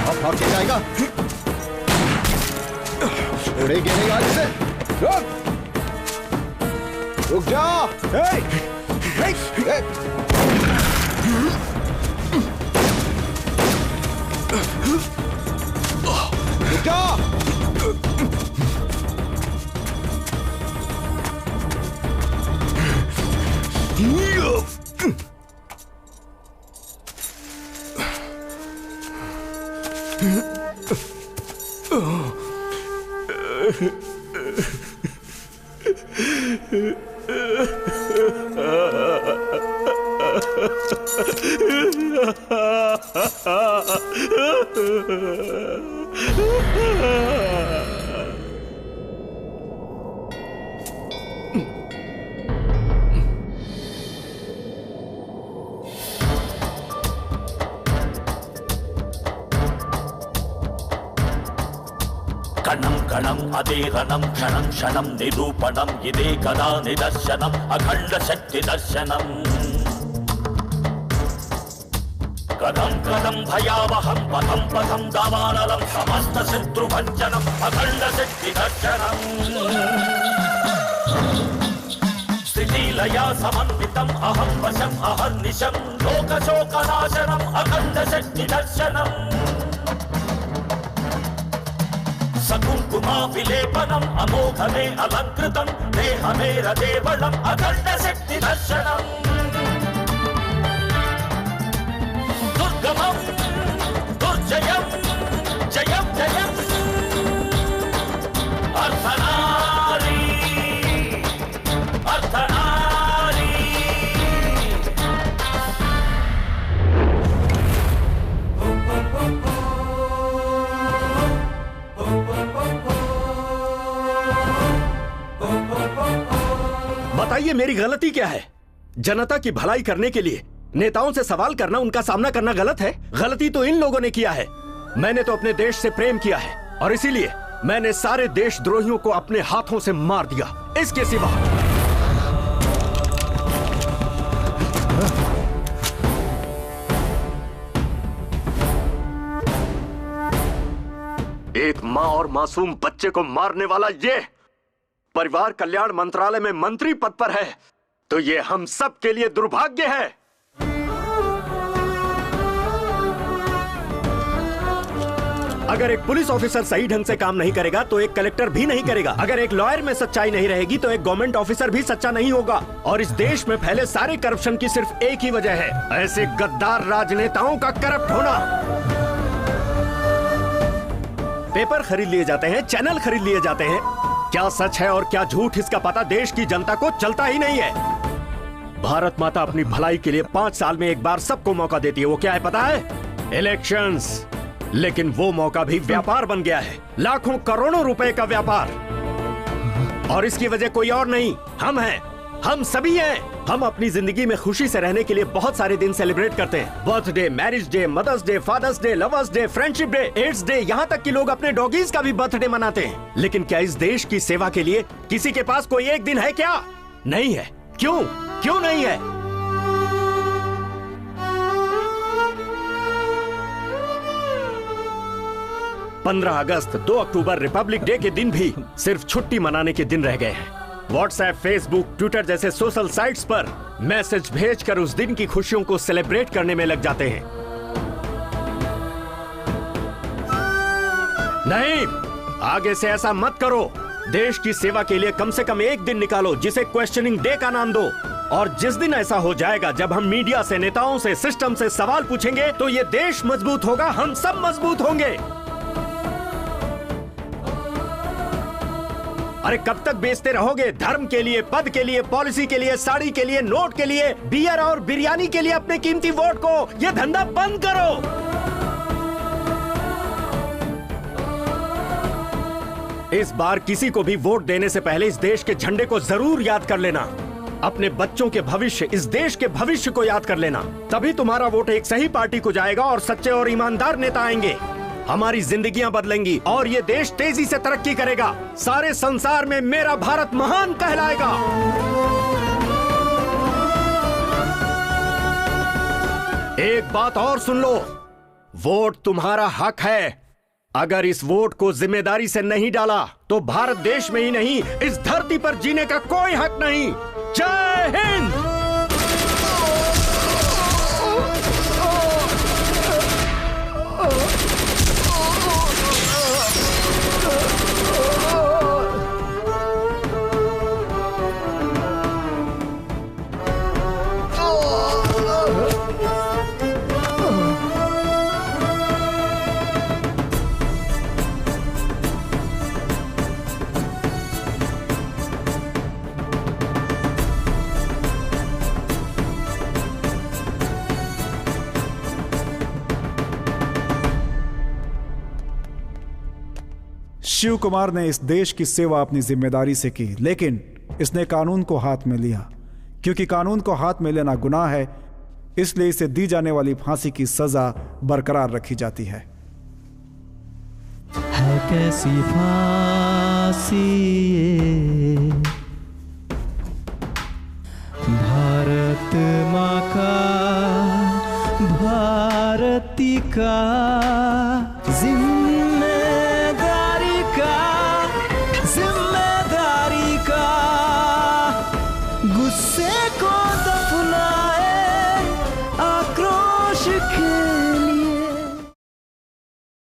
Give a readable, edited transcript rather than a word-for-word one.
अब भाग के जाएगा। उड़ेगी नहीं आज से। रुक जा। रुक जा। कणं कणं अदेहनं क्षणं क्षणं निरूपणं इदे कदा निदर्शनम् अखण्ड शक्ति दर्शनम् कदं कदं भयावहं पथं पथं दावानलं समस्त शत्रुभञ्जनम् अखण्ड शक्ति दर्शनम् स्थितिलया समन्वितम् अहं वशम् अहर्निशं लोकशोकनाशनम् अखण्ड शक्ति दर्शनम् सकुङ्कुमाभिलेपनम् अमोघमे अलङ्कृतं देहमेरदेवलम् अखण्ड शक्ति दर्शनम् दुर्गमं दुर्जयं जयं जयम् अर्धनारी अर्धनारी बताइए मेरी गलती क्या है? जनता की भलाई करने के लिए नेताओं से सवाल करना, उनका सामना करना गलत है? गलती तो इन लोगों ने किया है। मैंने तो अपने देश से प्रेम किया है और इसीलिए मैंने सारे देशद्रोहियों को अपने हाथों से मार दिया। इसके सिवा एक माँ और मासूम बच्चे को मारने वाला ये परिवार कल्याण मंत्रालय में मंत्री पद पर है, तो ये हम सब के लिए दुर्भाग्य है। अगर एक पुलिस ऑफिसर सही ढंग से काम नहीं करेगा तो एक कलेक्टर भी नहीं करेगा। अगर एक लॉयर में सच्चाई नहीं रहेगी तो एक गवर्नमेंट ऑफिसर भी सच्चा नहीं होगा। और इस देश में फैले सारे करप्शन की सिर्फ एक ही वजह है, ऐसे गद्दार राजनेताओं का करप्ट होना। पेपर खरीद लिए जाते हैं, चैनल खरीद लिए जाते हैं, क्या सच है और क्या झूठ इसका पता देश की जनता को चलता ही नहीं है। भारत माता अपनी भलाई के लिए 5 साल में एक बार सबको मौका देती है। वो क्या है पता है? इलेक्शंस। लेकिन वो मौका भी व्यापार बन गया है, लाखों करोड़ों रुपए का व्यापार। और इसकी वजह कोई और नहीं, हम हैं, हम सभी हैं। हम अपनी जिंदगी में खुशी से रहने के लिए बहुत सारे दिन सेलिब्रेट करते हैं। Birthday, marriage day, mother's day, father's day, lovers day, friendship day, AIDS day, यहाँ तक कि लोग अपने डॉगीज का भी बर्थडे मनाते हैं। लेकिन क्या इस देश की सेवा के लिए किसी के पास कोई एक दिन है क्या? नहीं है। क्यों? क्यों नहीं है? 15 अगस्त, 2 अक्टूबर, रिपब्लिक डे के दिन भी सिर्फ छुट्टी मनाने के दिन रह गए हैं। व्हाट्सएप, फेसबुक, ट्विटर जैसे सोशल साइट्स पर मैसेज भेजकर उस दिन की खुशियों को सेलिब्रेट करने में लग जाते हैं। नहीं, आगे से ऐसा मत करो। देश की सेवा के लिए कम से कम एक दिन निकालो जिसे क्वेश्चनिंग डे का नाम दो। और जिस दिन ऐसा हो जाएगा जब हम मीडिया से, नेताओं से, सिस्टम से सवाल पूछेंगे तो ये देश मजबूत होगा, हम सब मजबूत होंगे। अरे कब तक बेचते रहोगे धर्म के लिए, पद के लिए, पॉलिसी के लिए, साड़ी के लिए, नोट के लिए, बियर और बिरयानी के लिए अपने कीमती वोट को? ये धंधा बंद करो। इस बार किसी को भी वोट देने से पहले इस देश के झंडे को जरूर याद कर लेना। अपने बच्चों के भविष्य, इस देश के भविष्य को याद कर लेना। तभी तुम्हारा वोट एक सही पार्टी को जाएगा और सच्चे और ईमानदार नेता आएंगे। हमारी जिंदगियां बदलेंगी और ये देश तेजी से तरक्की करेगा। सारे संसार में मेरा भारत महान कहलाएगा। एक बात और सुन लो, वोट तुम्हारा हक है। अगर इस वोट को जिम्मेदारी से नहीं डाला तो भारत देश में ही नहीं, इस धरती पर जीने का कोई हक नहीं। जय हिंद। शिव कुमार ने इस देश की सेवा अपनी जिम्मेदारी से की, लेकिन इसने कानून को हाथ में लिया। क्योंकि कानून को हाथ में लेना गुनाह है, इसलिए इसे दी जाने वाली फांसी की सजा बरकरार रखी जाती है। कैसी फांसी ये भारत माँ का, भारती का जिम्मेदारी का गुस्से